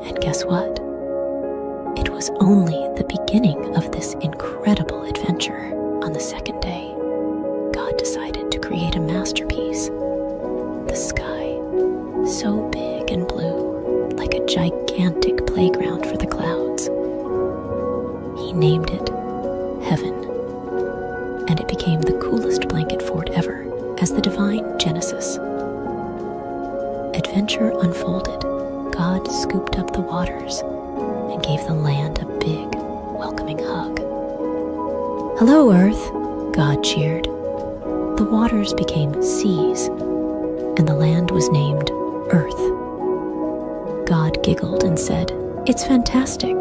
And guess what? It was only the beginning of this incredible adventure. On the second day, God decided to create a masterpiece. The sky, so big and blue, like a gigantic playground for the clouds. He named it Heaven, and it became the coolest blanket fort ever as the divine Genesis. Adventure unfolded. God scooped up the waters and gave the land a big, welcoming hug. "Hello, Earth," God cheered. The waters became seas, and the land was named Earth. God giggled and said, "It's fantastic."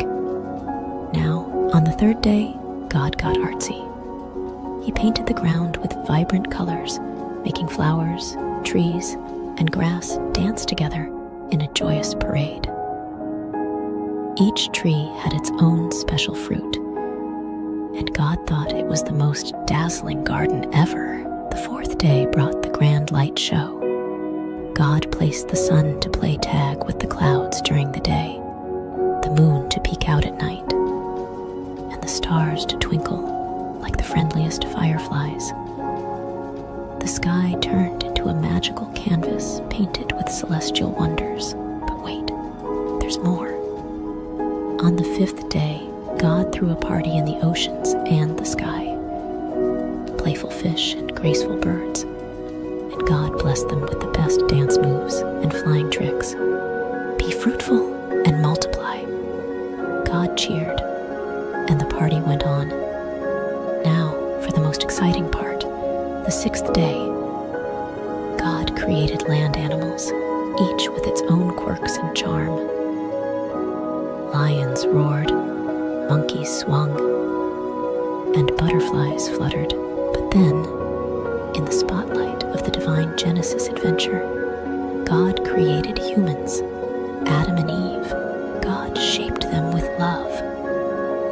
Now, on the third day, God got artsy. He painted the ground with vibrant colors, making flowers, trees, and grass dance together in a joyous parade. Each tree had its own special fruit, and God thought it was the most dazzling garden ever. The fourth day brought the grand light show. God placed the sun to play tag with the clouds during the day, the moon to peek out at night, and the stars to twinkle like the friendliest fireflies. The sky turned into a magical canvas painted with celestial wonders. But wait, there's more. On the fifth day, God threw a party in the oceans and the sky. Playful fish and graceful birds, and God blessed them with the best dance moves and flying tricks. "Be fruitful and multiply," God cheered, and the party went on. Now, for the most exciting part, the sixth day. God created land animals, each with its own quirks and charm. Lions roared, monkeys swung, and butterflies fluttered. But then, in the spotlight of the divine Genesis adventure, God created humans, Adam and Eve. God shaped them with love,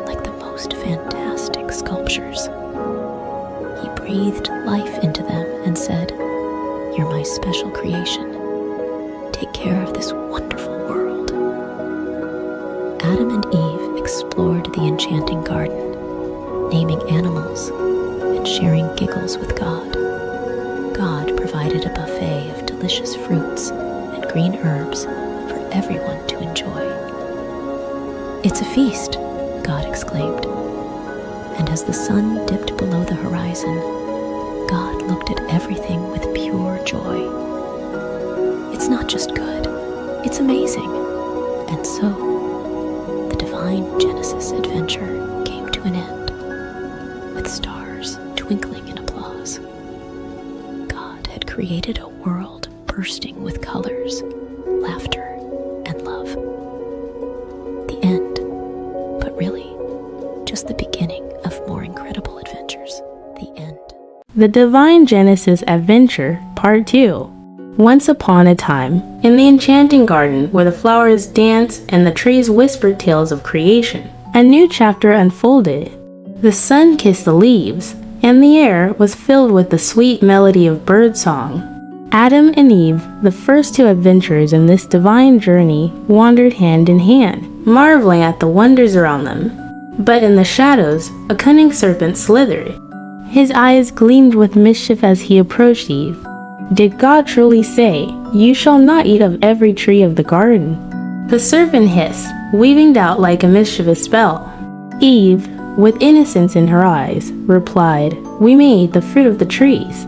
like the most fantastic sculptures. He breathed life into them and said, "You're my special creation. Take care of this wonderful world." Adam and Eve explored the enchanting garden, naming animals and sharing giggles with God. God provided a buffet of delicious fruits and green herbs for everyone to enjoy. "It's a feast," God exclaimed. And as the sun dipped below the horizon, God looked at everything with pure joy. It's not just good, it's amazing. And so, the divine Genesis adventure came to an end, with stars twinkling in applause. God had created a world bursting with colors, laughter, and love. The end, but really, just the beginning of more incredible adventures. The end. The Divine Genesis Adventure, Part 2. Once upon a time, in the enchanting garden where the flowers danced and the trees whispered tales of creation, a new chapter unfolded. The sun kissed the leaves, and the air was filled with the sweet melody of birdsong. Adam and Eve, the first two adventurers in this divine journey, wandered hand in hand, marveling at the wonders around them. But in the shadows, a cunning serpent slithered. His eyes gleamed with mischief as he approached Eve. Did God truly say, "You shall not eat of every tree of the garden"? The serpent hissed, weaving doubt like a mischievous spell. Eve, with innocence in her eyes, replied, "We may eat the fruit of the trees."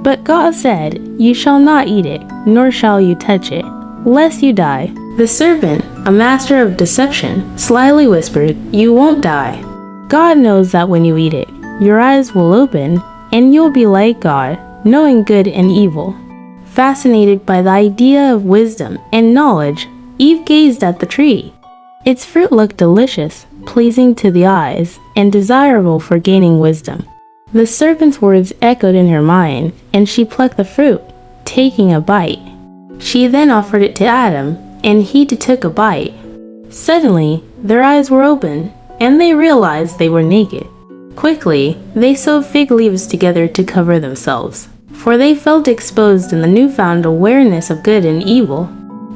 But God said, "You shall not eat it, nor shall you touch it, lest you die." The serpent, a master of deception, slyly whispered, "You won't die. God knows that when you eat it, your eyes will open, and you'll be like God, knowing good and evil." Fascinated by the idea of wisdom and knowledge, Eve gazed at the tree. Its fruit looked delicious, pleasing to the eyes, and desirable for gaining wisdom. The serpent's words echoed in her mind, and she plucked the fruit, taking a bite. She then offered it to Adam, and he too took a bite. Suddenly, their eyes were open, and they realized they were naked. Quickly, they sewed fig leaves together to cover themselves, for they felt exposed in the newfound awareness of good and evil.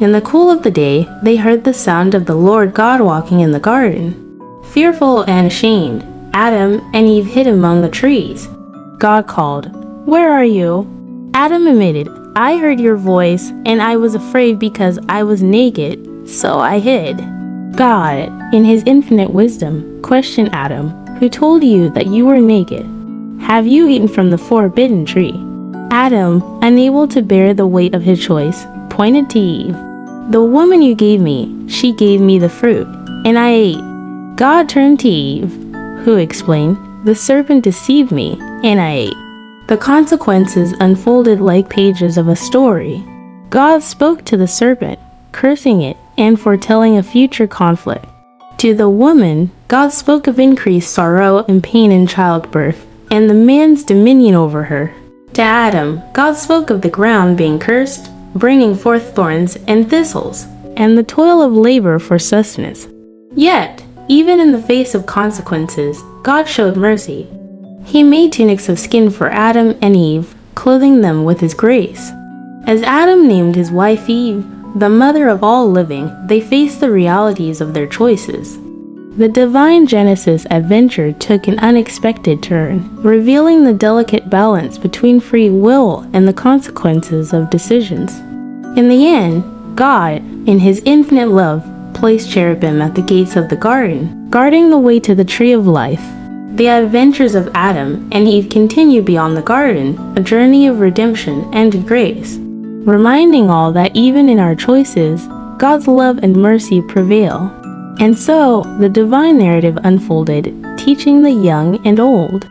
In the cool of the day, they heard the sound of the Lord God walking in the garden. Fearful and ashamed, Adam and Eve hid among the trees. God called, "Where are you?" Adam admitted, "I heard your voice, and I was afraid because I was naked, so I hid." God, in his infinite wisdom, questioned Adam, "Who told you that you were naked? Have you eaten from the forbidden tree?" Adam, unable to bear the weight of his choice, pointed to Eve. "The woman you gave me, she gave me the fruit, and I ate." God turned to Eve, who explained, "The serpent deceived me, and I ate." The consequences unfolded like pages of a story. God spoke to the serpent, cursing it and foretelling a future conflict. To the woman, God spoke of increased sorrow and pain in childbirth, and the man's dominion over her. To Adam, God spoke of the ground being cursed, bringing forth thorns and thistles, and the toil of labor for sustenance. Yet, even in the face of consequences, God showed mercy. He made tunics of skin for Adam and Eve, clothing them with his grace. As Adam named his wife Eve, the mother of all living, they faced the realities of their choices. The divine Genesis adventure took an unexpected turn, revealing the delicate balance between free will and the consequences of decisions. In the end, God, in his infinite love, placed cherubim at the gates of the garden, guarding the way to the tree of life. The adventures of Adam and Eve continue beyond the garden, a journey of redemption and grace, reminding all that even in our choices, God's love and mercy prevail. And so, the divine narrative unfolded, teaching the young and old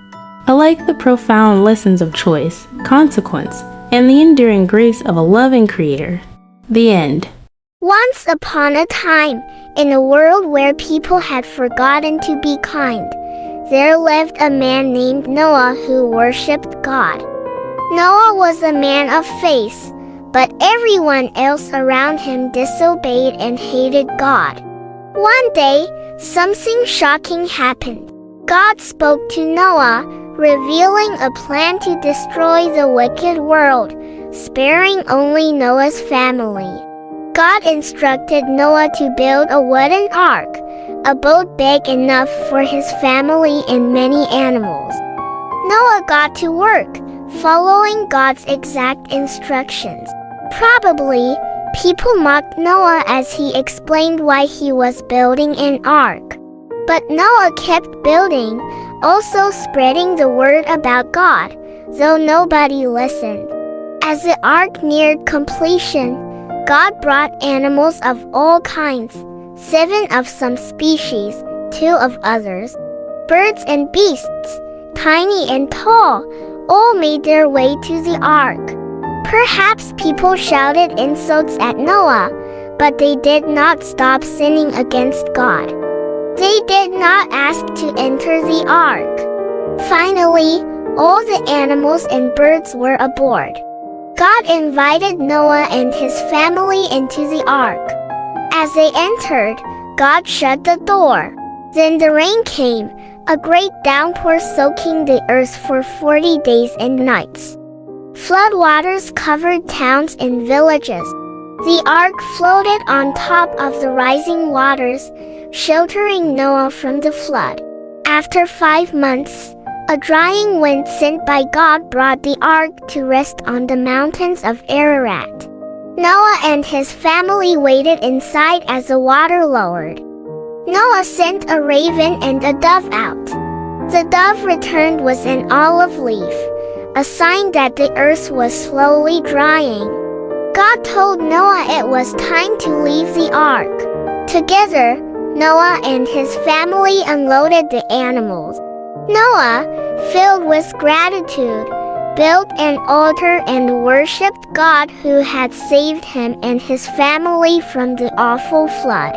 alike the profound lessons of choice, consequence, and the enduring grace of a loving Creator. The end. Once upon a time, in a world where people had forgotten to be kind, there lived a man named Noah who worshipped God. Noah was a man of faith, but everyone else around him disobeyed and hated God. One day, something shocking happened. God spoke to Noah, revealing a plan to destroy the wicked world, sparing only Noah's family. God instructed Noah to build a wooden ark, a boat big enough for his family and many animals. Noah got to work, following God's exact instructions. Probably, people mocked Noah as he explained why he was building an ark. But Noah kept building, also spreading the word about God, though nobody listened. As the ark neared completion, God brought animals of all kinds, 7 of some species, 2 of others. Birds and beasts, tiny and tall, all made their way to the ark. Perhaps people shouted insults at Noah, but they did not stop sinning against God. They did not ask to enter the ark. Finally, all the animals and birds were aboard. God invited Noah and his family into the ark. As they entered, God shut the door. Then the rain came, a great downpour soaking the earth for 40 days and nights. Floodwaters covered towns and villages. The ark floated on top of the rising waters, sheltering Noah from the flood. After 5 months, a drying wind sent by God brought the ark to rest on the mountains of Ararat. Noah and his family waited inside as the water lowered. Noah sent a raven and a dove out. The dove returned with an olive leaf, a sign that the earth was slowly drying. God told Noah it was time to leave the ark. Together, Noah and his family unloaded the animals. Noah, filled with gratitude, built an altar and worshipped God who had saved him and his family from the awful flood.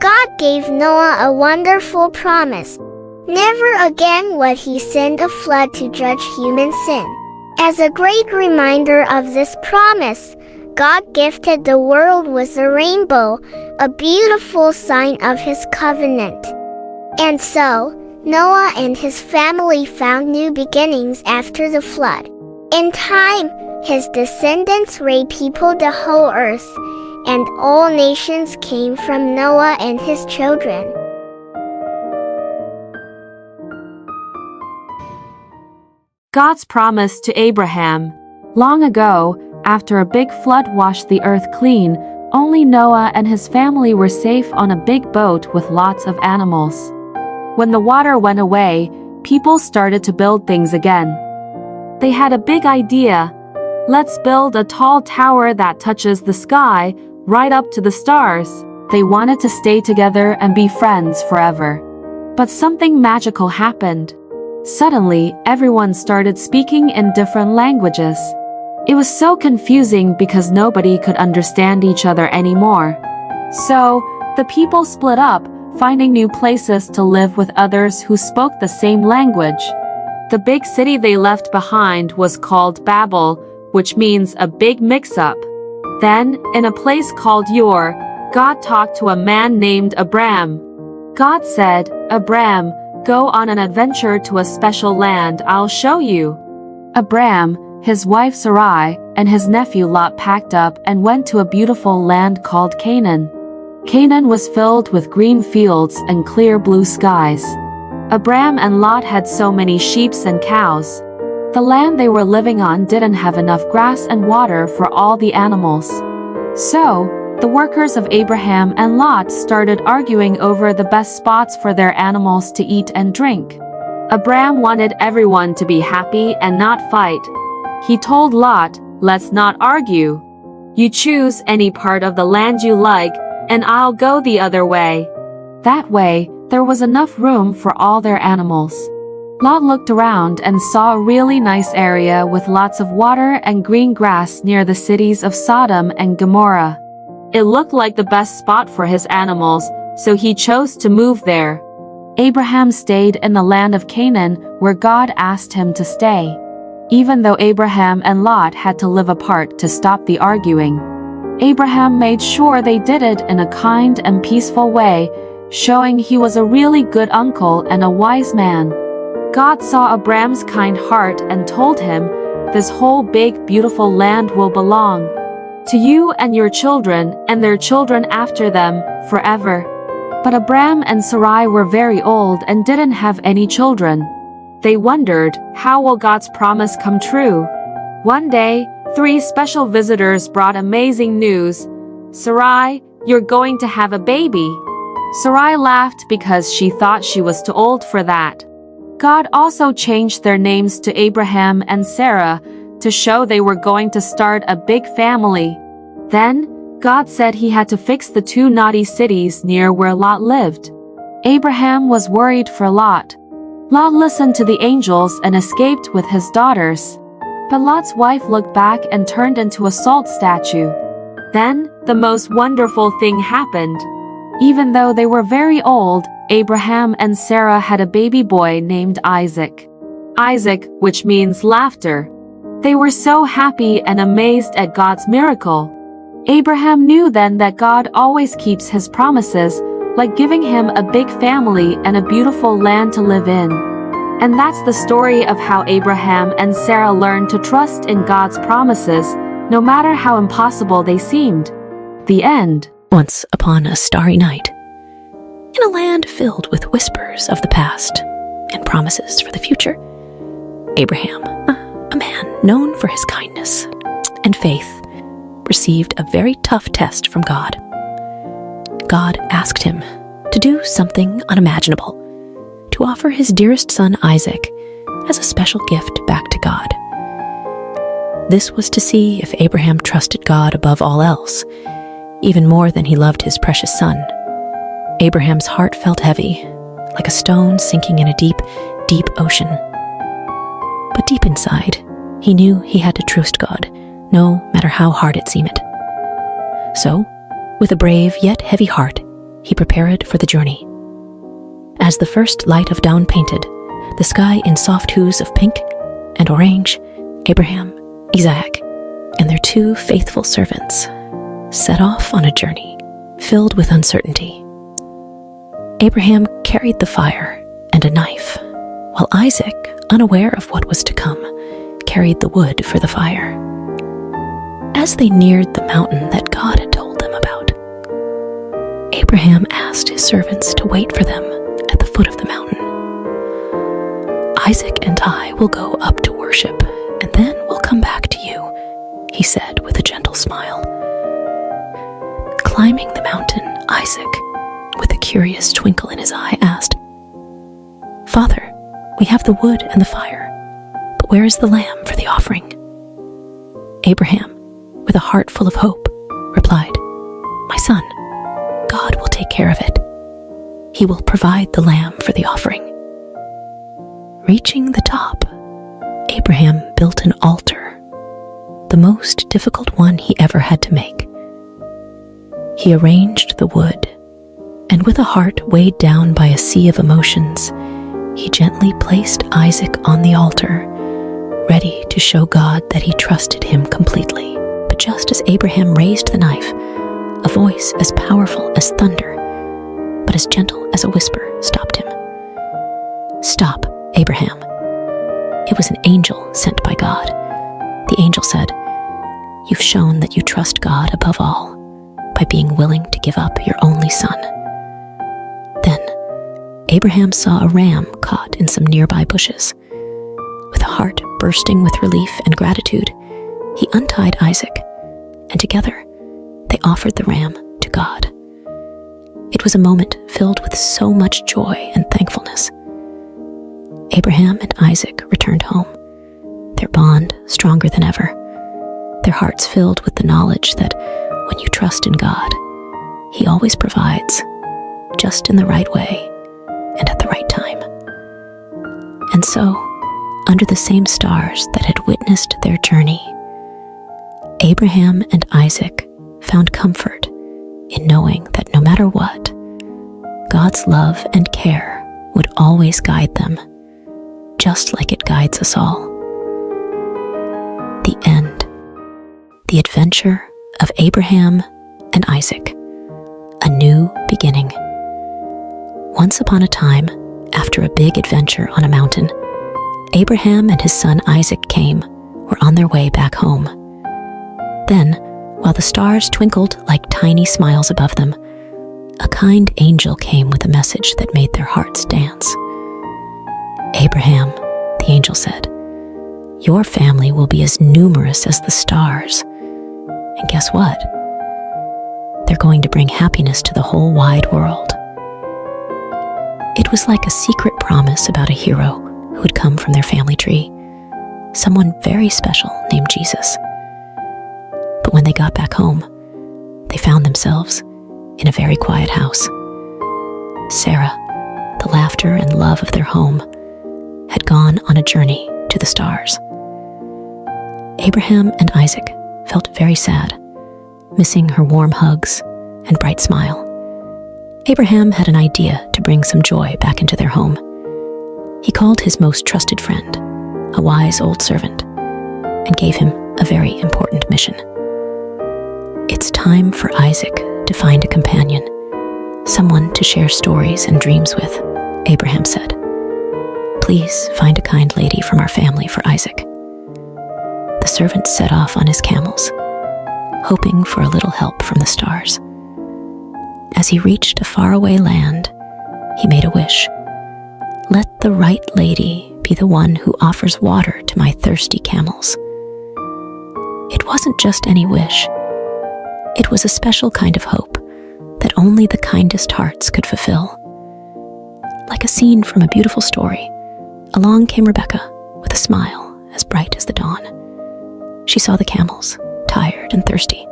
God gave Noah a wonderful promise. Never again would he send a flood to judge human sin. As a great reminder of this promise, God gifted the world with a rainbow, a beautiful sign of his covenant. And so, Noah and his family found new beginnings after the flood. In time, his descendants repeopled the whole earth, and all nations came from Noah and his children. God's promise to Abraham. Long ago, after a big flood washed the earth clean, only Noah and his family were safe on a big boat with lots of animals. When the water went away, people started to build things again. They had a big idea. Let's build a tall tower that touches the sky, right up to the stars. They wanted to stay together and be friends forever. But something magical happened. Suddenly, everyone started speaking in different languages. It was so confusing because nobody could understand each other anymore. So, the people split up, finding new places to live with others who spoke the same language. The big city they left behind was called Babel, which means a big mix-up. Then, in a place called Ur, God talked to a man named Abram. God said, "Abram, go on an adventure to a special land I'll show you." Abram, his wife Sarai, and his nephew Lot packed up and went to a beautiful land called Canaan. Canaan was filled with green fields and clear blue skies. Abram and Lot had so many sheep and cows. The land they were living on didn't have enough grass and water for all the animals. So, the workers of Abraham and Lot started arguing over the best spots for their animals to eat and drink. Abram wanted everyone to be happy and not fight. He told Lot, "Let's not argue. You choose any part of the land you like, and I'll go the other way." That way, there was enough room for all their animals. Lot looked around and saw a really nice area with lots of water and green grass near the cities of Sodom and Gomorrah. It looked like the best spot for his animals, so he chose to move there. Abraham stayed in the land of Canaan where God asked him to stay. Even though Abraham and Lot had to live apart to stop the arguing, Abraham made sure they did it in a kind and peaceful way, showing he was a really good uncle and a wise man. God saw Abram's kind heart and told him, "This whole big, beautiful land will belong to you and your children and their children after them, forever." But Abram and Sarai were very old and didn't have any children. They wondered, how will God's promise come true? One day, 3 special visitors brought amazing news. "Sarai, you're going to have a baby." Sarai laughed because she thought she was too old for that. God also changed their names to Abraham and Sarah to show they were going to start a big family. Then, God said he had to fix the 2 naughty cities near where Lot lived. Abraham was worried for Lot. Lot listened to the angels and escaped with his daughters. But Lot's wife looked back and turned into a salt statue. Then, the most wonderful thing happened. Even though they were very old, Abraham and Sarah had a baby boy named Isaac. Isaac, which means laughter. They were so happy and amazed at God's miracle. Abraham knew then that God always keeps his promises, like giving him a big family and a beautiful land to live in. And that's the story of how Abraham and Sarah learned to trust in God's promises, no matter how impossible they seemed. The end. Once upon a starry night, in a land filled with whispers of the past and promises for the future, Abraham, a man known for his kindness and faith, received a very tough test from God. God asked him to do something unimaginable, to offer his dearest son Isaac as a special gift back to God. This was to see if Abraham trusted God above all else, even more than he loved his precious son. Abraham's heart felt heavy, like a stone sinking in a deep, deep ocean. But deep inside, he knew he had to trust God, no matter how hard it seemed. So, with a brave yet heavy heart, he prepared for the journey. As the first light of dawn painted the sky in soft hues of pink and orange, Abraham, Isaac, and their 2 faithful servants set off on a journey filled with uncertainty. Abraham carried the fire and a knife, while Isaac, unaware of what was to come, carried the wood for the fire. As they neared the mountain that God had told them Abraham asked his servants to wait for them at the foot of the mountain. "Isaac and I will go up to worship, and then we'll come back to you," he said with a gentle smile. Climbing the mountain, Isaac, with a curious twinkle in his eye, asked, "Father, we have the wood and the fire, but where is the lamb for the offering?" Abraham, with a heart full of hope, replied, "My son, God will take care of it. He will provide the lamb for the offering." Reaching the top, Abraham built an altar, the most difficult one he ever had to make. He arranged the wood, and with a heart weighed down by a sea of emotions, he gently placed Isaac on the altar, ready to show God that he trusted him completely. But just as Abraham raised the knife, a voice as powerful as thunder, but as gentle as a whisper, stopped him. "Stop, Abraham." It was an angel sent by God. The angel said, "You've shown that you trust God above all by being willing to give up your only son." Then Abraham saw a ram caught in some nearby bushes. With a heart bursting with relief and gratitude, he untied Isaac, and together they offered the ram to God. It was a moment filled with so much joy and thankfulness. Abraham and Isaac returned home, their bond stronger than ever, their hearts filled with the knowledge that when you trust in God, He always provides, just in the right way and at the right time. And so, under the same stars that had witnessed their journey, Abraham and Isaac found comfort in knowing that no matter what, God's love and care would always guide them, just like it guides us all. The end. The adventure of Abraham and Isaac. A new beginning. Once upon a time, after a big adventure on a mountain, Abraham and his son Isaac were on their way back home. Then, while the stars twinkled like tiny smiles above them, a kind angel came with a message that made their hearts dance. "Abraham," the angel said, "your family will be as numerous as the stars. And guess what? They're going to bring happiness to the whole wide world." It was like a secret promise about a hero who had come from their family tree, someone very special named Jesus. But when they got back home, they found themselves in a very quiet house. Sarah, the laughter and love of their home, had gone on a journey to the stars. Abraham and Isaac felt very sad, missing her warm hugs and bright smile. Abraham had an idea to bring some joy back into their home. He called his most trusted friend, a wise old servant, and gave him a very important mission. "It's time for Isaac to find a companion, someone to share stories and dreams with," Abraham said. "Please find a kind lady from our family for Isaac." The servant set off on his camels, hoping for a little help from the stars. As he reached a faraway land, he made a wish. "Let the right lady be the one who offers water to my thirsty camels." It wasn't just any wish. It was a special kind of hope that only the kindest hearts could fulfill. Like a scene from a beautiful story, along came Rebecca with a smile as bright as the dawn. She saw the camels, tired and thirsty,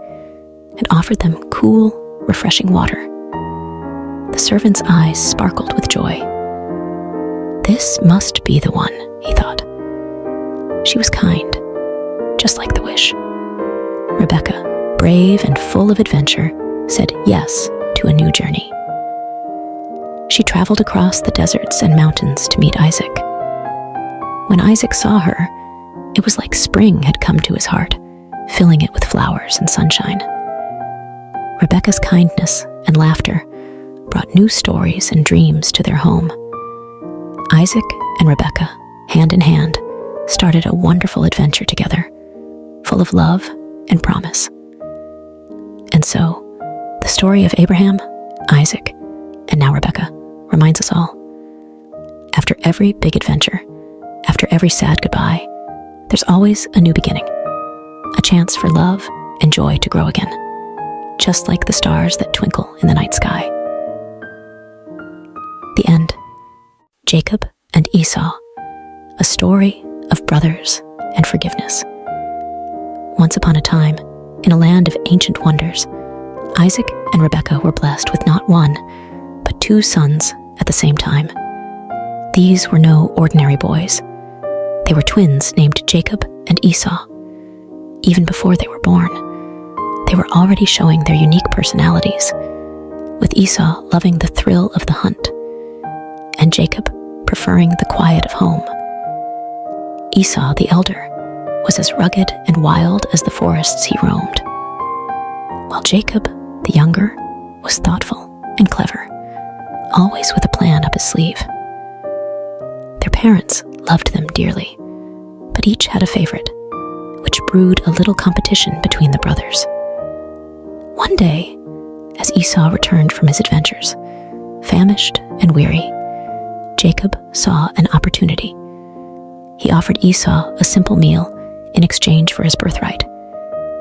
and offered them cool, refreshing water. The servant's eyes sparkled with joy. This must be the one, he thought. She was kind, just like the wish. Rebecca, brave and full of adventure, said yes to a new journey. She traveled across the deserts and mountains to meet Isaac. When Isaac saw her, it was like spring had come to his heart, filling it with flowers and sunshine. Rebecca's kindness and laughter brought new stories and dreams to their home. Isaac and Rebecca, hand in hand, started a wonderful adventure together, full of love and promise. And so, the story of Abraham, Isaac, and now Rebekah, reminds us all. After every big adventure, after every sad goodbye, there's always a new beginning, a chance for love and joy to grow again, just like the stars that twinkle in the night sky. The end. Jacob and Esau, a story of brothers and forgiveness. Once upon a time, in a land of ancient wonders, Isaac and Rebekah were blessed with not one, but 2 sons at the same time. These were no ordinary boys. They were twins named Jacob and Esau. Even before they were born, they were already showing their unique personalities, with Esau loving the thrill of the hunt, and Jacob preferring the quiet of home. Esau, the elder, was as rugged and wild as the forests he roamed, while Jacob, the younger, was thoughtful and clever, always with a plan up his sleeve. Their parents loved them dearly, but each had a favorite, which brewed a little competition between the brothers. One day, as Esau returned from his adventures, famished and weary, Jacob saw an opportunity. He offered Esau a simple meal in exchange for his birthright,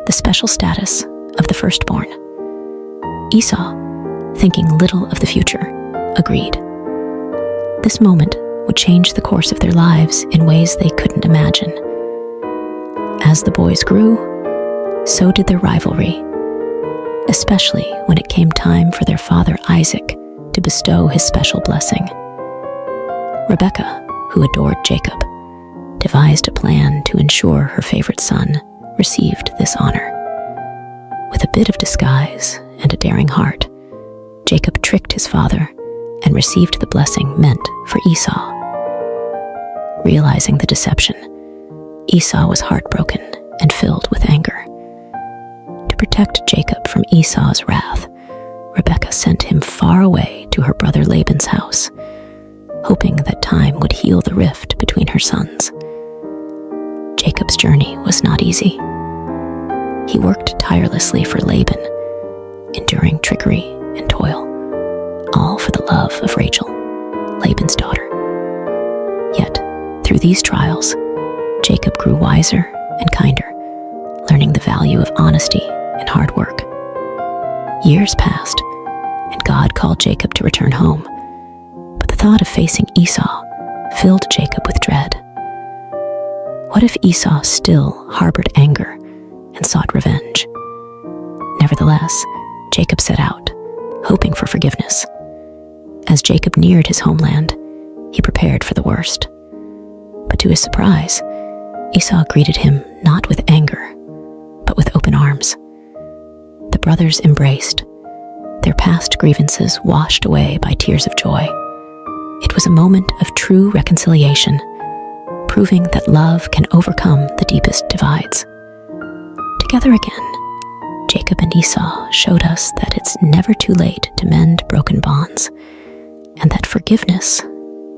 the special status of the firstborn. Esau, thinking little of the future, agreed. This moment would change the course of their lives in ways they couldn't imagine. As the boys grew, so did their rivalry, especially when it came time for their father Isaac to bestow his special blessing. Rebekah, who adored Jacob, devised a plan to ensure her favorite son received this honor. With a bit of disguise and a daring heart, Jacob tricked his father and received the blessing meant for Esau. Realizing the deception, Esau was heartbroken and filled with anger. To protect Jacob from Esau's wrath, Rebekah sent him far away to her brother Laban's house, hoping that time would heal the rift between her sons. Jacob's journey was not easy. He worked tirelessly for Laban, enduring trickery and toil, all for the love of Rachel, Laban's daughter. Yet, through these trials, Jacob grew wiser and kinder, learning the value of honesty and hard work. Years passed, and God called Jacob to return home, but the thought of facing Esau filled Jacob with dread. What if Esau still harbored anger and sought revenge? Nevertheless, Jacob set out, hoping for forgiveness. As Jacob neared his homeland, he prepared for the worst. But to his surprise, Esau greeted him not with anger, but with open arms. The brothers embraced, their past grievances washed away by tears of joy. It was a moment of true reconciliation, proving that love can overcome the deepest divides. Together again, Jacob and Esau showed us that it's never too late to mend broken bonds, and that forgiveness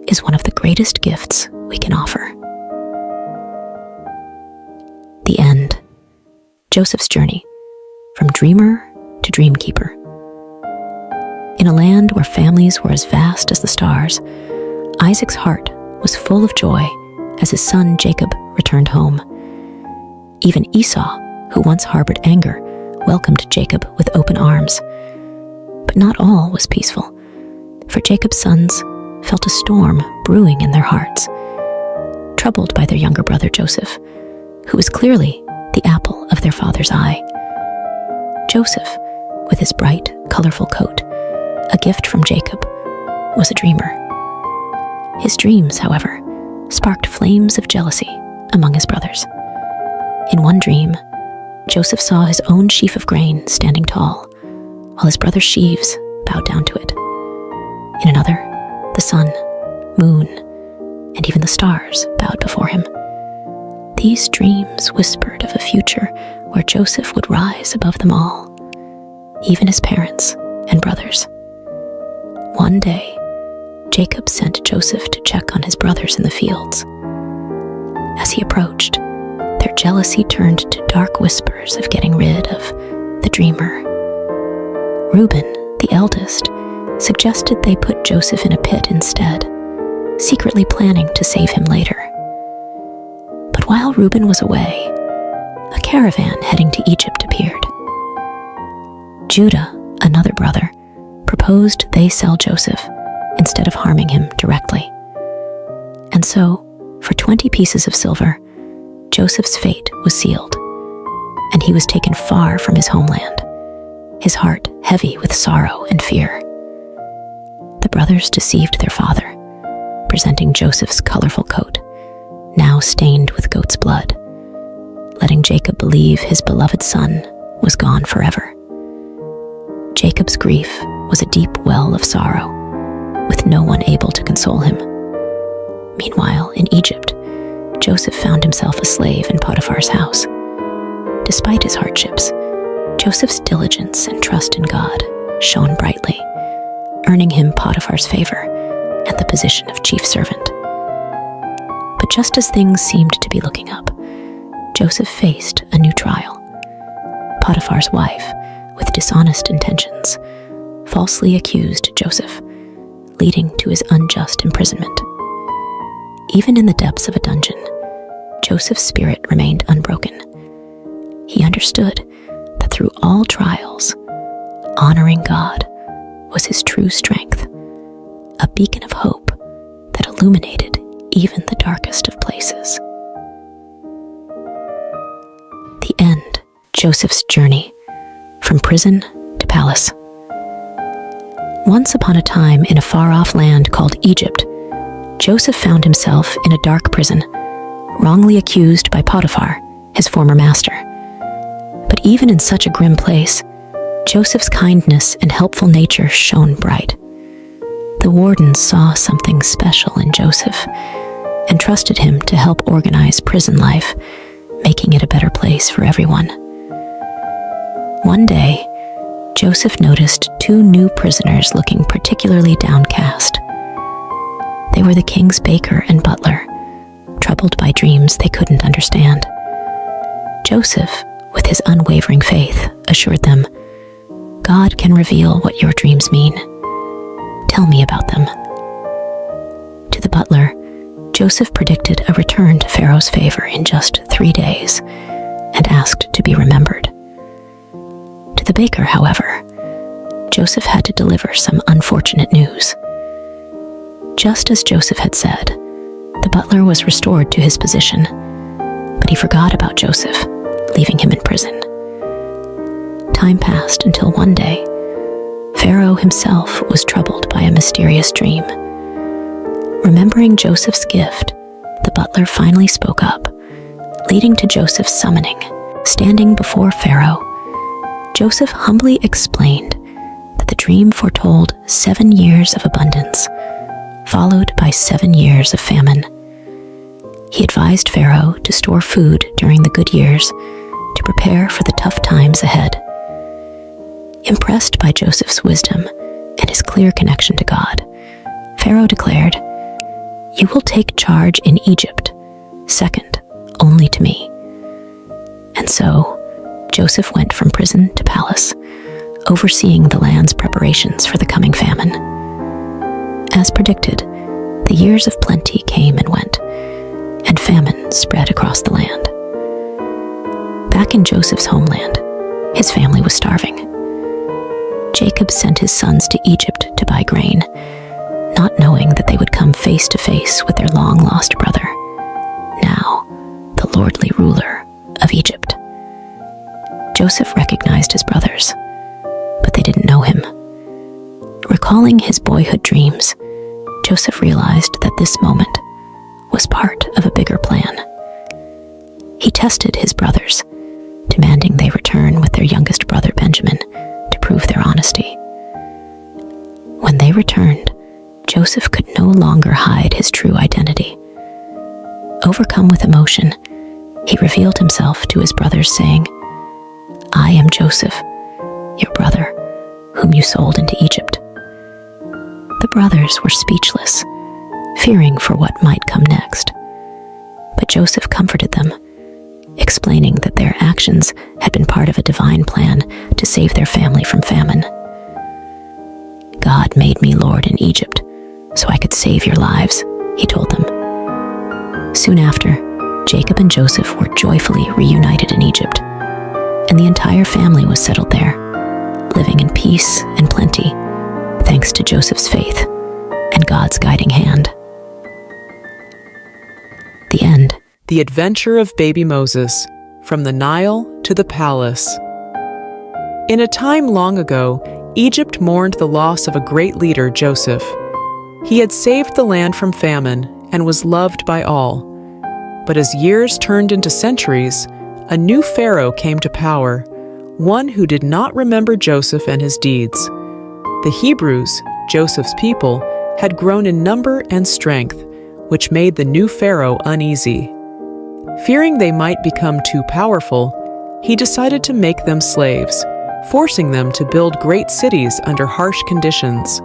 is one of the greatest gifts we can offer. The end. Joseph's journey, from dreamer to dreamkeeper. In a land where families were as vast as the stars, Isaac's heart was full of joy as his son Jacob returned home. Even Esau, who once harbored anger, welcomed Jacob with open arms. But not all was peaceful, for Jacob's sons felt a storm brewing in their hearts, troubled by their younger brother Joseph, who was clearly the apple of their father's eye. Joseph, with his bright, colorful coat, a gift from Jacob, was a dreamer. His dreams, however, sparked flames of jealousy among his brothers. In one dream, Joseph saw his own sheaf of grain standing tall, while his brother's sheaves bowed down to it. In another, the sun, moon, and even the stars bowed before him. These dreams whispered of a future where Joseph would rise above them all, even his parents and brothers. One day, Jacob sent Joseph to check on his brothers in the fields. As he approached, their jealousy turned to dark whispers of getting rid of the dreamer. Reuben, the eldest, suggested they put Joseph in a pit instead, secretly planning to save him later. But while Reuben was away, a caravan heading to Egypt appeared. Judah, another brother, proposed they sell Joseph instead of harming him directly. And so, for 20 pieces of silver, Joseph's fate was sealed, and he was taken far from his homeland, his heart heavy with sorrow and fear. The brothers deceived their father, presenting Joseph's colorful coat, now stained with goat's blood, letting Jacob believe his beloved son was gone forever. Jacob's grief was a deep well of sorrow, with no one able to console him. Meanwhile, in Egypt, Joseph found himself a slave in Potiphar's house. Despite his hardships, Joseph's diligence and trust in God shone brightly, earning him Potiphar's favor and the position of chief servant. But just as things seemed to be looking up, Joseph faced a new trial. Potiphar's wife, with dishonest intentions, falsely accused Joseph, leading to his unjust imprisonment. Even in the depths of a dungeon, Joseph's spirit remained unbroken. He understood that through all trials, honoring God was his true strength, a beacon of hope that illuminated even the darkest of places. The end. Joseph's journey from prison to palace. Once upon a time, in a far-off land called Egypt, Joseph found himself in a dark prison, wrongly accused by Potiphar, his former master. But even in such a grim place, Joseph's kindness and helpful nature shone bright. The wardens saw something special in Joseph and trusted him to help organize prison life, making it a better place for everyone. One day, Joseph noticed 2 new prisoners looking particularly downcast. They were the king's baker and butler, troubled by dreams they couldn't understand. Joseph, with his unwavering faith, assured them, "God can reveal what your dreams mean. Tell me about them." To the butler, Joseph predicted a return to Pharaoh's favor in just 3 days and asked to be remembered. To the baker, however, Joseph had to deliver some unfortunate news. Just as Joseph had said, the butler was restored to his position, but he forgot about Joseph, leaving him in prison. Time passed until one day, Pharaoh himself was troubled by a mysterious dream. Remembering Joseph's gift, the butler finally spoke up, leading to Joseph's summoning. Standing before Pharaoh, Joseph humbly explained that the dream foretold 7 years of abundance, followed by 7 years of famine. He advised Pharaoh to store food during the good years to prepare for the tough times ahead. Impressed by Joseph's wisdom and his clear connection to God, Pharaoh declared, "You will take charge in Egypt, second only to me." And so, Joseph went from prison to palace, overseeing the land's preparations for the coming famine. As predicted, the years of plenty came and went, and famine spread across the land. Back in Joseph's homeland, his family was starving. Jacob sent his sons to Egypt to buy grain, not knowing that they would come face to face with their long-lost brother, now the lordly ruler of Egypt. Joseph recognized his brothers, but they didn't know him. Recalling his boyhood dreams, Joseph realized that this moment was part of a bigger plan. He tested his brothers, demanding they return with their youngest brother Benjamin to prove their honesty. When they returned, Joseph could no longer hide his true identity. Overcome with emotion, he revealed himself to his brothers, saying, "I am Joseph, your brother, whom you sold into Egypt." The brothers were speechless, fearing for what might come next. But Joseph comforted them, explaining that their actions had been part of a divine plan to save their family from famine. God made me Lord in Egypt so I could save your lives, he told them. Soon after, Jacob and Joseph were joyfully reunited in Egypt, and the entire family was settled there, living in peace and plenty, thanks to Joseph's faith and God's guiding hand. The end. The Adventure of Baby Moses, From the Nile to the Palace. In a time long ago, Egypt mourned the loss of a great leader, Joseph. He had saved the land from famine and was loved by all. But as years turned into centuries, a new pharaoh came to power, one who did not remember Joseph and his deeds. The Hebrews, Joseph's people, had grown in number and strength, which made the new pharaoh uneasy. Fearing they might become too powerful, he decided to make them slaves, forcing them to build great cities under harsh conditions.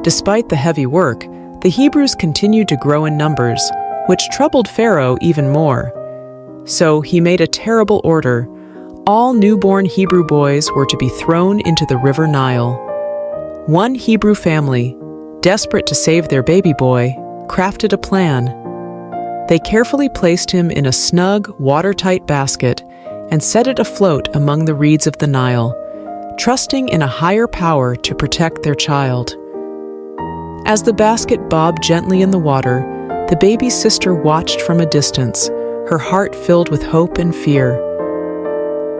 Despite the heavy work, the Hebrews continued to grow in numbers, which troubled Pharaoh even more. So he made a terrible order. All newborn Hebrew boys were to be thrown into the river Nile. One Hebrew family, desperate to save their baby boy, crafted a plan. They carefully placed him in a snug, watertight basket and set it afloat among the reeds of the Nile, trusting in a higher power to protect their child. As the basket bobbed gently in the water, the baby's sister watched from a distance, her heart filled with hope and fear.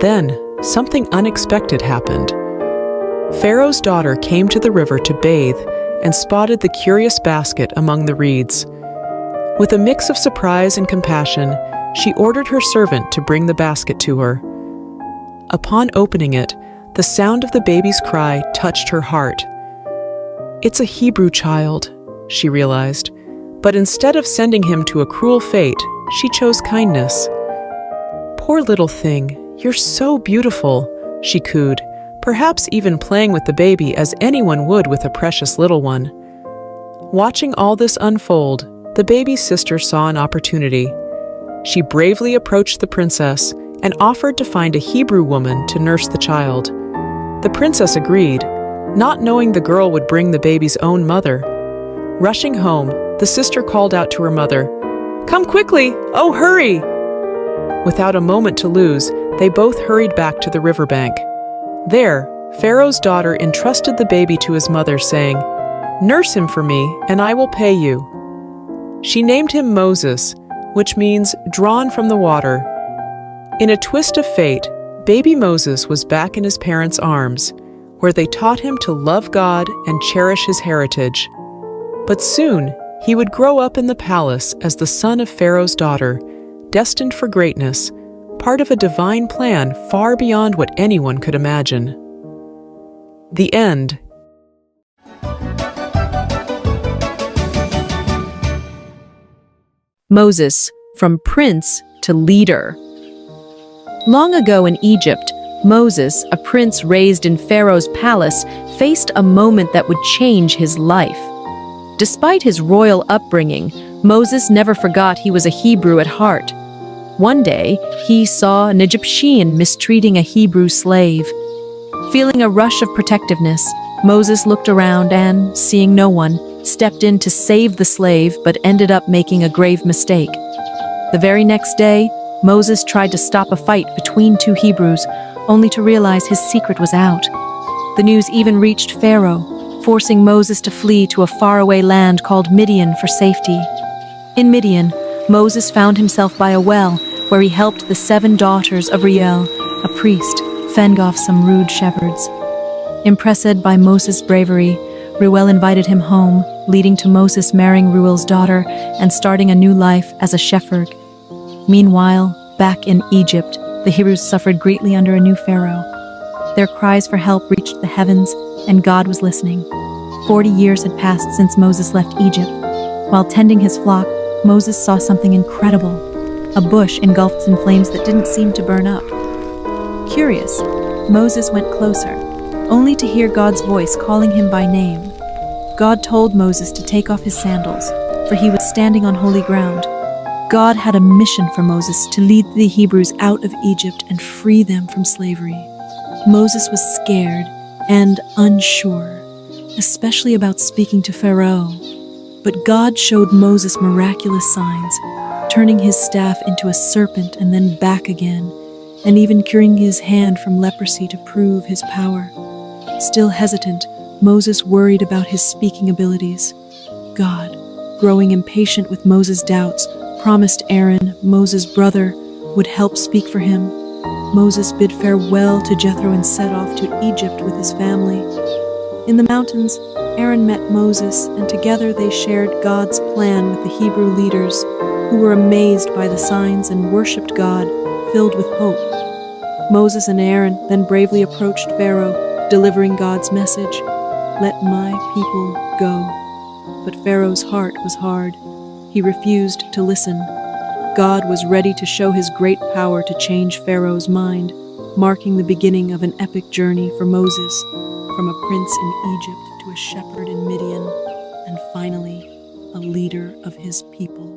Then, something unexpected happened. Pharaoh's daughter came to the river to bathe and spotted the curious basket among the reeds. With a mix of surprise and compassion, she ordered her servant to bring the basket to her. Upon opening it, the sound of the baby's cry touched her heart. It's a Hebrew child, she realized, but instead of sending him to a cruel fate, she chose kindness. Poor little thing, you're so beautiful, she cooed, perhaps even playing with the baby as anyone would with a precious little one. Watching all this unfold, the baby's sister saw an opportunity. She bravely approached the princess and offered to find a Hebrew woman to nurse the child. The princess agreed, not knowing the girl would bring the baby's own mother. Rushing home, the sister called out to her mother, "Come quickly! Oh, hurry!" Without a moment to lose, they both hurried back to the riverbank. There, Pharaoh's daughter entrusted the baby to his mother, saying, "Nurse him for me, and I will pay you." She named him Moses, which means drawn from the water. In a twist of fate, baby Moses was back in his parents' arms, where they taught him to love God and cherish his heritage. But soon, he would grow up in the palace as the son of Pharaoh's daughter, destined for greatness, part of a divine plan far beyond what anyone could imagine. The end. Moses, from prince to leader. Long ago in Egypt, Moses, a prince raised in Pharaoh's palace, faced a moment that would change his life. Despite his royal upbringing, Moses never forgot he was a Hebrew at heart. One day, he saw an Egyptian mistreating a Hebrew slave. Feeling a rush of protectiveness, Moses looked around and, seeing no one, stepped in to save the slave but ended up making a grave mistake. The very next day, Moses tried to stop a fight between two Hebrews, only to realize his secret was out. The news even reached Pharaoh, forcing Moses to flee to a faraway land called Midian for safety. In Midian, Moses found himself by a well, where he helped the 7 daughters of Reuel, a priest, fend off some rude shepherds. Impressed by Moses' bravery, Reuel invited him home, leading to Moses marrying Reuel's daughter and starting a new life as a shepherd. Meanwhile, back in Egypt, the Hebrews suffered greatly under a new pharaoh. Their cries for help reached the heavens, and God was listening. 40 years had passed since Moses left Egypt. While tending his flock, Moses saw something incredible. A bush engulfed in flames that didn't seem to burn up. Curious, Moses went closer, only to hear God's voice calling him by name. God told Moses to take off his sandals, for he was standing on holy ground. God had a mission for Moses to lead the Hebrews out of Egypt and free them from slavery. Moses was scared and unsure. especially about speaking to Pharaoh. But God showed Moses miraculous signs, turning his staff into a serpent and then back again, and even curing his hand from leprosy to prove his power. Still hesitant, Moses worried about his speaking abilities. God, growing impatient with Moses' doubts, promised Aaron, Moses' brother, would help speak for him. Moses bid farewell to Jethro and set off to Egypt with his family. In the mountains, Aaron met Moses, and together they shared God's plan with the Hebrew leaders, who were amazed by the signs and worshipped God, filled with hope. Moses and Aaron then bravely approached Pharaoh, delivering God's message, "Let my people go." But Pharaoh's heart was hard. He refused to listen. God was ready to show his great power to change Pharaoh's mind, marking the beginning of an epic journey for Moses, from a prince in Egypt to a shepherd in Midian, and finally, a leader of his people.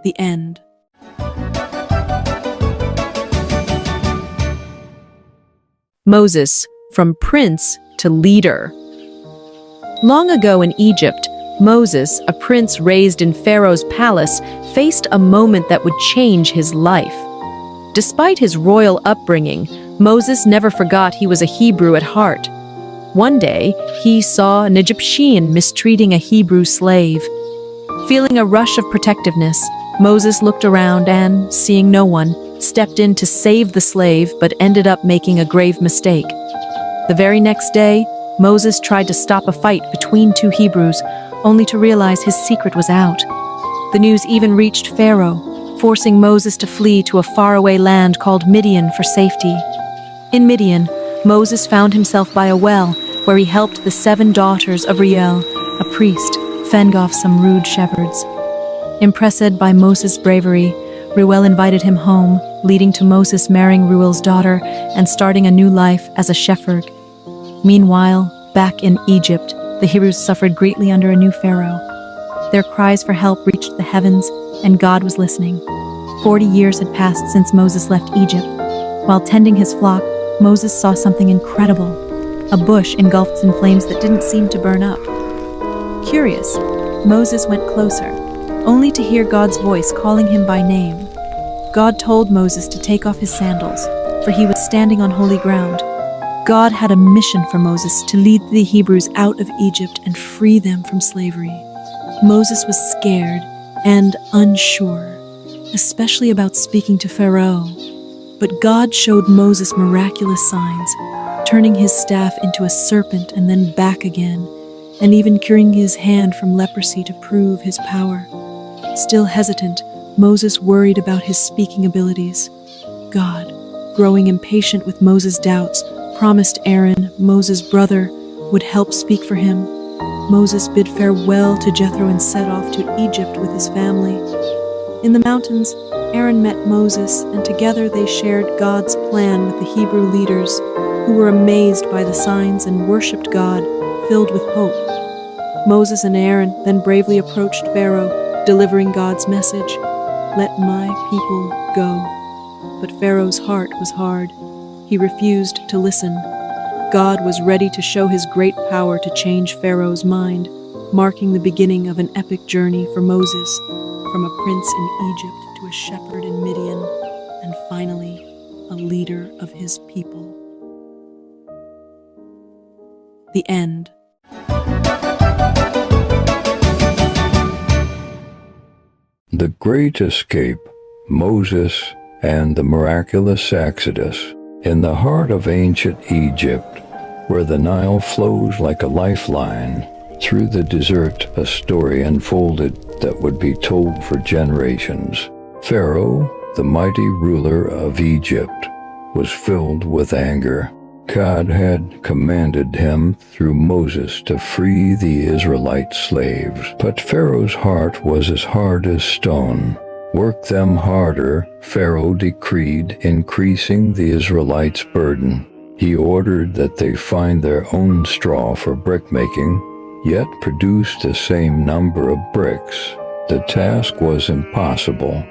The end. Moses, from prince to leader. Long ago in Egypt, Moses, a prince raised in Pharaoh's palace, faced a moment that would change his life. Despite his royal upbringing, Moses never forgot he was a Hebrew at heart. One day, he saw an Egyptian mistreating a Hebrew slave. Feeling a rush of protectiveness, Moses looked around and, seeing no one, stepped in to save the slave but ended up making a grave mistake. The very next day, Moses tried to stop a fight between two Hebrews, only to realize his secret was out. The news even reached Pharaoh, forcing Moses to flee to a faraway land called Midian for safety. In Midian, Moses found himself by a well, where he helped the 7 daughters of Reuel, a priest, fend off some rude shepherds. Impressed by Moses' bravery, Reuel invited him home, leading to Moses marrying Reuel's daughter and starting a new life as a shepherd. Meanwhile, back in Egypt, the Hebrews suffered greatly under a new pharaoh. Their cries for help reached the heavens, and God was listening. 40 years had passed since Moses left Egypt. While tending his flock, Moses saw something incredible. A bush engulfed in flames that didn't seem to burn up. Curious, Moses went closer, only to hear God's voice calling him by name. God told Moses to take off his sandals, for he was standing on holy ground. God had a mission for Moses to lead the Hebrews out of Egypt and free them from slavery. Moses was scared and unsure, especially about speaking to Pharaoh. But God showed Moses miraculous signs, turning his staff into a serpent and then back again, and even curing his hand from leprosy to prove his power. Still hesitant, Moses worried about his speaking abilities. God, growing impatient with Moses' doubts, promised Aaron, Moses' brother, would help speak for him. Moses bid farewell to Jethro and set off to Egypt with his family. In the mountains, Aaron met Moses, and together they shared God's plan with the Hebrew leaders, who were amazed by the signs and worshipped God, filled with hope. Moses and Aaron then bravely approached Pharaoh, delivering God's message, "Let my people go." But Pharaoh's heart was hard. He refused to listen. God was ready to show his great power to change Pharaoh's mind, marking the beginning of an epic journey for Moses, from a prince in Egypt to a shepherd in Midian, and finally, a leader of his people. The end. The Great Escape, Moses and the Miraculous Exodus. In the heart of ancient Egypt, where the Nile flows like a lifeline, through the desert a story unfolded that would be told for generations. Pharaoh, the mighty ruler of Egypt, was filled with anger. God had commanded him through Moses to free the Israelite slaves, but Pharaoh's heart was as hard as stone. Work them harder, Pharaoh decreed, increasing the Israelites' burden. He ordered that they find their own straw for brickmaking, yet produce the same number of bricks. The task was impossible,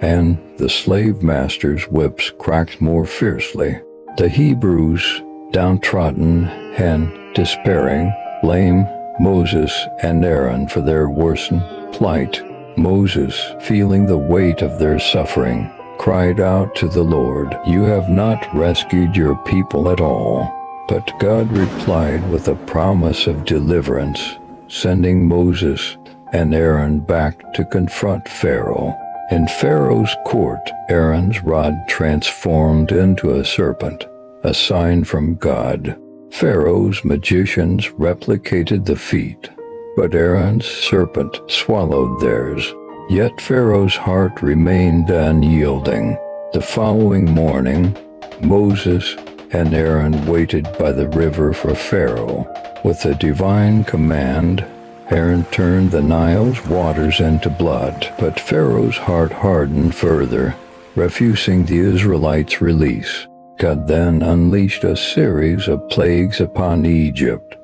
and the slave masters' whips cracked more fiercely. The Hebrews, downtrodden and despairing, blame Moses and Aaron for their worsened plight. Moses, feeling the weight of their suffering, cried out to the Lord, "You have not rescued your people at all." But God replied with a promise of deliverance, sending Moses and Aaron back to confront Pharaoh. In Pharaoh's court, Aaron's rod transformed into a serpent, a sign from God. Pharaoh's magicians replicated the feat, but Aaron's serpent swallowed theirs. Yet Pharaoh's heart remained unyielding. The following morning, Moses and Aaron waited by the river for Pharaoh. With a divine command, Aaron turned the Nile's waters into blood, but Pharaoh's heart hardened further, refusing the Israelites' release. God then unleashed a series of plagues upon Egypt,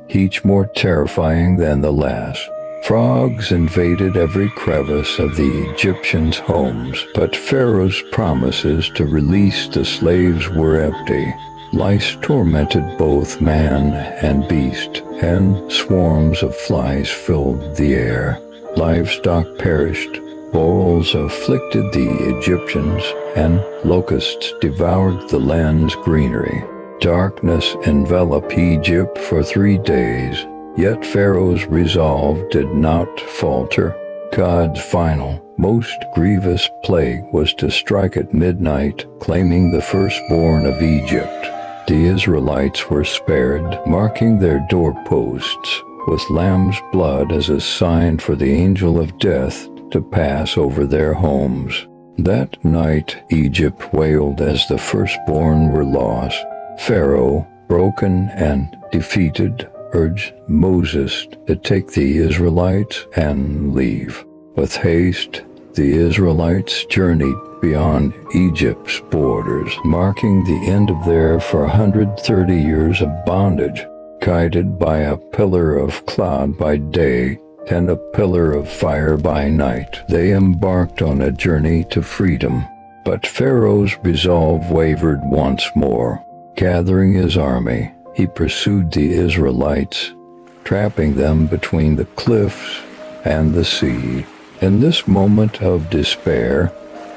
each more terrifying than the last. Frogs invaded every crevice of the Egyptians' homes, but Pharaoh's promises to release the slaves were empty. Lice tormented both man and beast, and swarms of flies filled the air. Livestock perished, boils afflicted the Egyptians, and locusts devoured the land's greenery. Darkness enveloped Egypt for 3 days, yet Pharaoh's resolve did not falter. God's final, most grievous plague was to strike at midnight, claiming the firstborn of Egypt. The Israelites were spared, marking their doorposts with lamb's blood as a sign for the angel of death to pass over their homes. That night Egypt wailed as the firstborn were lost. Pharaoh, broken and defeated, urged Moses to take the Israelites and leave. With haste, the Israelites journeyed beyond Egypt's borders, marking the end of their 430 years of bondage. Guided by a pillar of cloud by day and a pillar of fire by night, they embarked on a journey to freedom. But Pharaoh's resolve wavered once more. Gathering his army, he pursued the Israelites, trapping them between the cliffs and the sea. In this moment of despair,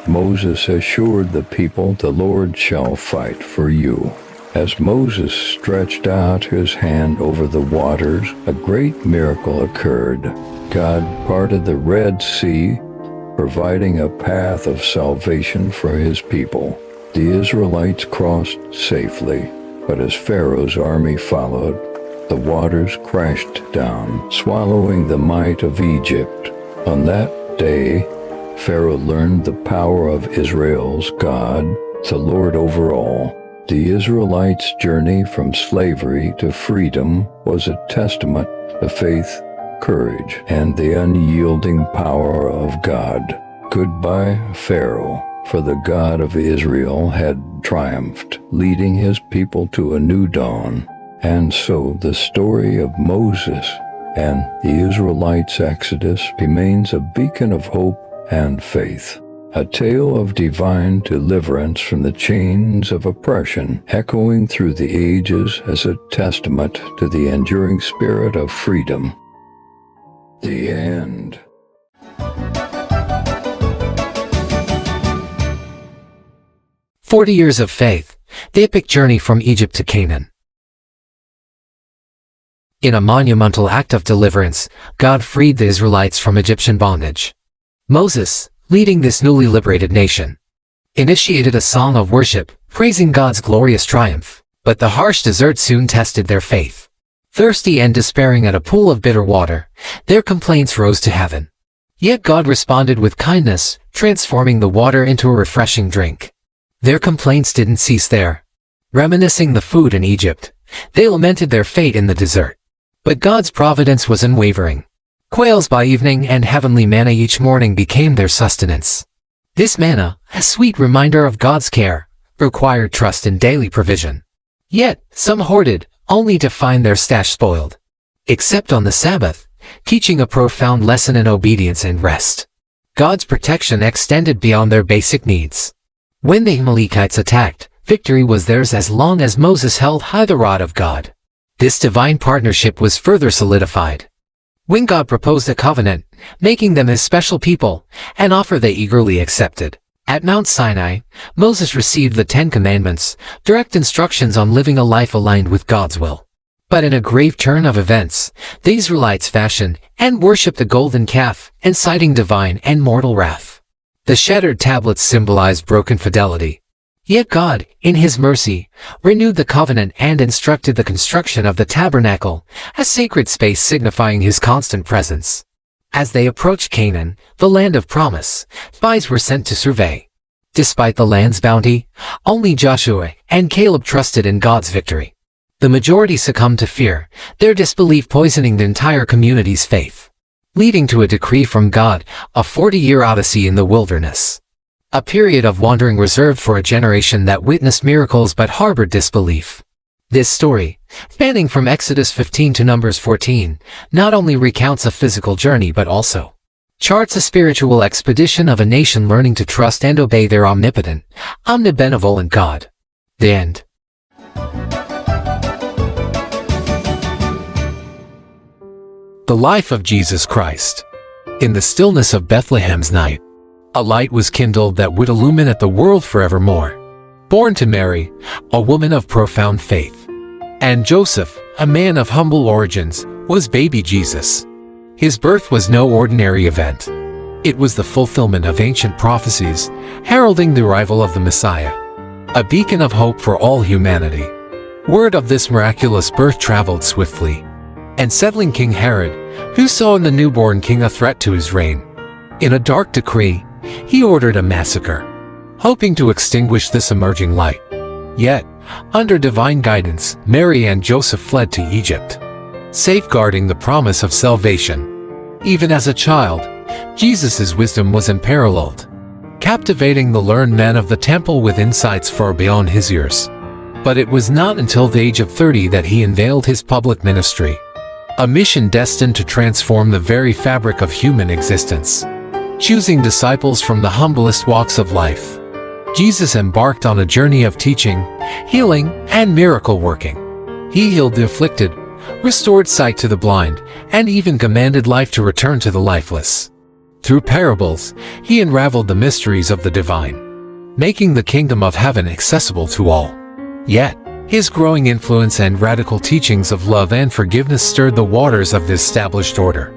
Moses assured the people, "The Lord shall fight for you." As Moses stretched out his hand over the waters, a great miracle occurred. God parted the Red Sea, providing a path of salvation for his people. The Israelites crossed safely, but as Pharaoh's army followed, the waters crashed down, swallowing the might of Egypt. On that day, Pharaoh learned the power of Israel's God, the Lord over all. The Israelites' journey from slavery to freedom was a testament to faith, courage, and the unyielding power of God. Goodbye, Pharaoh, for the God of Israel had triumphed, leading his people to a new dawn. And so the story of Moses and the Israelites' exodus remains a beacon of hope and faith, a tale of divine deliverance from the chains of oppression, echoing through the ages as a testament to the enduring spirit of freedom. The end. "40 Years of Faith, the epic journey from Egypt to Canaan." In a monumental act of deliverance, God freed the Israelites from Egyptian bondage. Moses, leading this newly liberated nation, initiated a song of worship, praising God's glorious triumph. But the harsh desert soon tested their faith. Thirsty and despairing at a pool of bitter water, their complaints rose to heaven. Yet God responded with kindness, transforming the water into a refreshing drink. Their complaints didn't cease there. Reminiscing the food in Egypt, they lamented their fate in the desert. But God's providence was unwavering. Quails by evening and heavenly manna each morning became their sustenance. This manna, a sweet reminder of God's care, required trust in daily provision. Yet, some hoarded, only to find their stash spoiled. Except on the Sabbath, teaching a profound lesson in obedience and rest. God's protection extended beyond their basic needs. When the Amalekites attacked, Victory was theirs as long as Moses held high the rod of God. This divine partnership was further solidified when God proposed a covenant, making them his special people, an offer they eagerly accepted. At Mount Sinai, Moses received the 10 Commandments, direct instructions on living a life aligned with God's will. But in a grave turn of events, the Israelites fashioned and worshipped a golden calf, inciting divine and mortal wrath. The shattered tablets symbolized broken fidelity. Yet God, in his mercy, renewed the covenant and instructed the construction of the tabernacle, a sacred space signifying his constant presence. As they approached Canaan, the land of promise, spies were sent to survey. Despite the land's bounty, only Joshua and Caleb trusted in God's victory. The majority succumbed to fear, their disbelief poisoning the entire community's faith, leading to a decree from God, a 40-year odyssey in the wilderness. A period of wandering reserved for a generation that witnessed miracles but harbored disbelief. This story, spanning from Exodus 15 to Numbers 14, not only recounts a physical journey but also charts a spiritual expedition of a nation learning to trust and obey their omnipotent, omnibenevolent God. The end. The life of Jesus Christ. In the stillness of Bethlehem's night, a light was kindled that would illuminate the world forevermore. Born to Mary, a woman of profound faith, and Joseph, a man of humble origins, was baby Jesus. His birth was no ordinary event. It was the fulfillment of ancient prophecies, heralding the arrival of the Messiah, a beacon of hope for all humanity. Word of this miraculous birth traveled swiftly, and settling King Herod, who saw in the newborn king a threat to his reign. In a dark decree, he ordered a massacre, hoping to extinguish this emerging light. Yet, under divine guidance, Mary and Joseph fled to Egypt, safeguarding the promise of salvation. Even as a child, Jesus' wisdom was unparalleled, captivating the learned men of the temple with insights far beyond his years. But it was not until the age of 30 that he unveiled his public ministry, a mission destined to transform the very fabric of human existence. Choosing disciples from the humblest walks of life, Jesus embarked on a journey of teaching, healing, and miracle working. He healed the afflicted, restored sight to the blind, and even commanded life to return to the lifeless. Through parables, he unraveled the mysteries of the divine, making the kingdom of heaven accessible to all. Yet, his growing influence and radical teachings of love and forgiveness stirred the waters of the established order.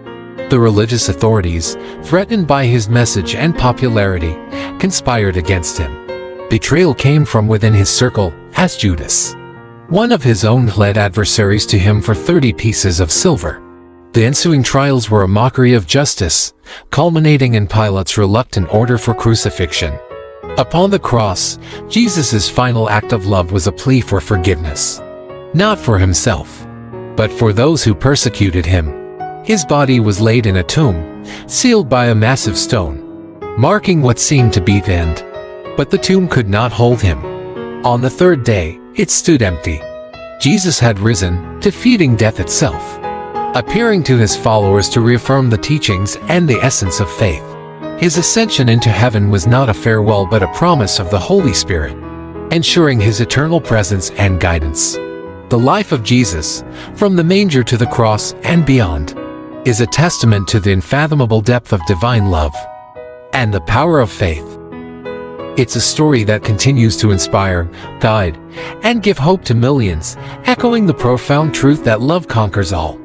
The religious authorities, threatened by his message and popularity, conspired against him. Betrayal came from within his circle, as Judas, one of his own, led adversaries to him for 30 pieces of silver. The ensuing trials were a mockery of justice, culminating in Pilate's reluctant order for crucifixion. Upon the cross, Jesus' final act of love was a plea for forgiveness, not for himself, but for those who persecuted him. His body was laid in a tomb, sealed by a massive stone, marking what seemed to be the end. But the tomb could not hold him. On the third day, it stood empty. Jesus had risen, defeating death itself, appearing to his followers to reaffirm the teachings and the essence of faith. His ascension into heaven was not a farewell but a promise of the Holy Spirit, ensuring his eternal presence and guidance. The life of Jesus, from the manger to the cross and beyond, is a testament to the unfathomable depth of divine love and the power of faith. It's a story that continues to inspire, guide, and give hope to millions, echoing the profound truth that love conquers all.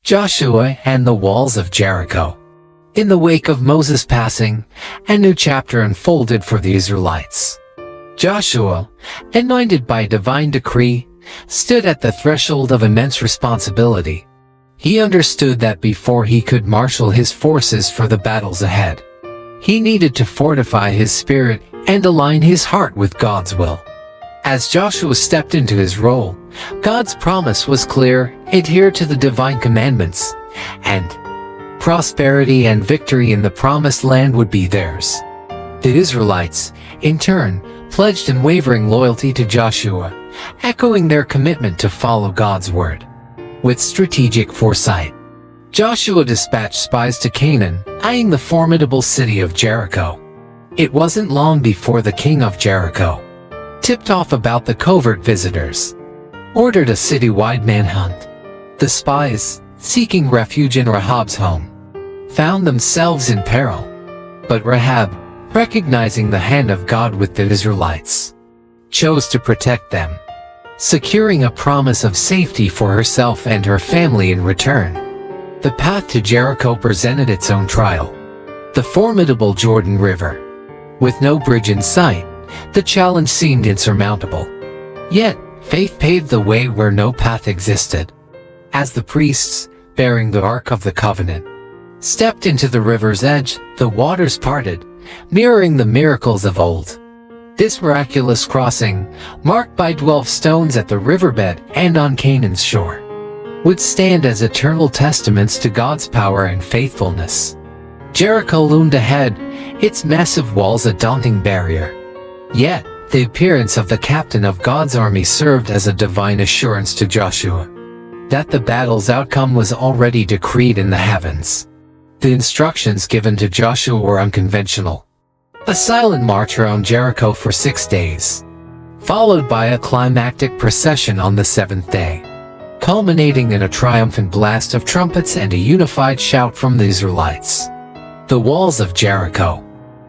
Joshua and the walls of Jericho. In the wake of Moses' passing, a new chapter unfolded for the Israelites. Joshua, anointed by divine decree, stood at the threshold of immense responsibility. He understood that before he could marshal his forces for the battles ahead, he needed to fortify his spirit and align his heart with God's will. As Joshua stepped into his role, God's promise was clear: adhere to the divine commandments, and prosperity and victory in the promised land would be theirs. The Israelites, in turn, pledged unwavering loyalty to Joshua, echoing their commitment to follow God's word. With strategic foresight, Joshua dispatched spies to Canaan, eyeing the formidable city of Jericho. It wasn't long before the king of Jericho, tipped off about the covert visitors, ordered a citywide manhunt. The spies, seeking refuge in Rahab's home, found themselves in peril. But Rahab, recognizing the hand of God with the Israelites, chose to protect them, securing a promise of safety for herself and her family in return. The path to Jericho presented its own trial. The formidable Jordan River. With no bridge in sight, the challenge seemed insurmountable. Yet, faith paved the way where no path existed. As the priests, bearing the Ark of the Covenant, stepped into the river's edge, the waters parted, mirroring the miracles of old. This miraculous crossing, marked by 12 stones at the riverbed and on Canaan's shore, would stand as eternal testaments to God's power and faithfulness. Jericho loomed ahead, its massive walls a daunting barrier. Yet, the appearance of the captain of God's army served as a divine assurance to Joshua that the battle's outcome was already decreed in the heavens. The instructions given to Joshua were unconventional. A silent march around Jericho for 6 days, followed by a climactic procession on the 7th day, culminating in a triumphant blast of trumpets and a unified shout from the Israelites. The walls of Jericho,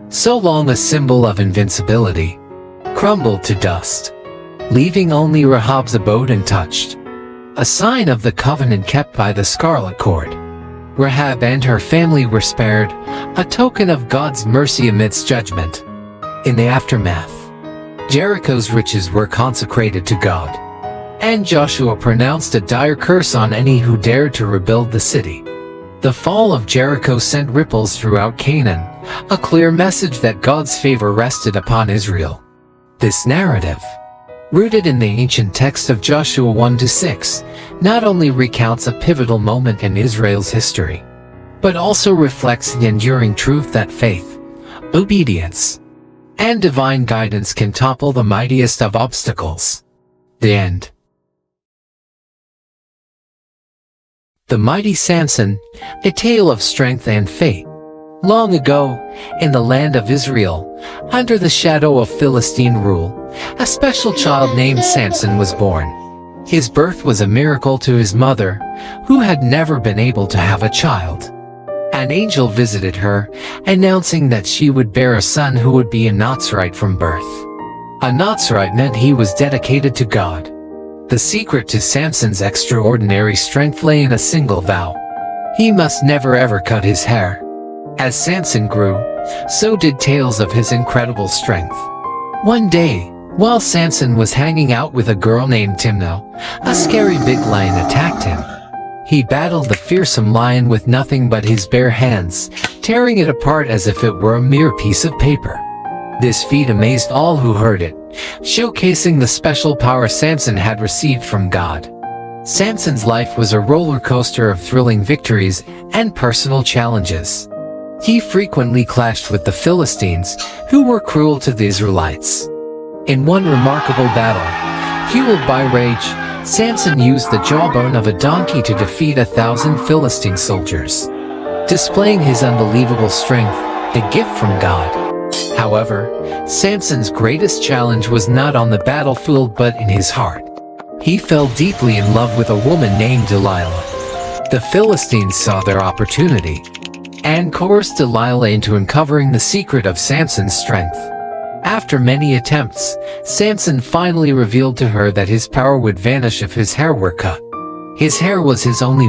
so long a symbol of invincibility, crumbled to dust, leaving only Rahab's abode untouched, a sign of the covenant kept by the scarlet cord. Rahab and her family were spared, a token of God's mercy amidst judgment. In the aftermath, Jericho's riches were consecrated to God, and Joshua pronounced a dire curse on any who dared to rebuild the city. The fall of Jericho sent ripples throughout Canaan, a clear message that God's favor rested upon Israel. This narrative, rooted in the ancient text of Joshua 1-6, not only recounts a pivotal moment in Israel's history, but also reflects the enduring truth that faith, obedience, and divine guidance can topple the mightiest of obstacles. The end. The mighty Samson, a tale of strength and fate. Long ago, in the land of Israel, under the shadow of Philistine rule, a special child named Samson was born. His birth was a miracle to his mother, who had never been able to have a child. An angel visited her, announcing that she would bear a son who would be a Nazirite from birth. A Nazirite meant he was dedicated to God. The secret to Samson's extraordinary strength lay in a single vow. He must never ever cut his hair. As Samson grew, so did tales of his incredible strength. One day, while Samson was hanging out with a girl named Timnah, a scary big lion attacked him. He battled the fearsome lion with nothing but his bare hands, tearing it apart as if it were a mere piece of paper. This feat amazed all who heard it, showcasing the special power Samson had received from God. Samson's life was a roller coaster of thrilling victories and personal challenges. He frequently clashed with the Philistines, who were cruel to the Israelites. In one remarkable battle, fueled by rage, Samson used the jawbone of a donkey to defeat 1,000 Philistine soldiers, displaying his unbelievable strength, a gift from God. However, Samson's greatest challenge was not on the battlefield but in his heart. He fell deeply in love with a woman named Delilah. The Philistines saw their opportunity and coerced Delilah into uncovering the secret of Samson's strength. After many attempts, Samson finally revealed to her that his power would vanish if his hair were cut. His hair was his only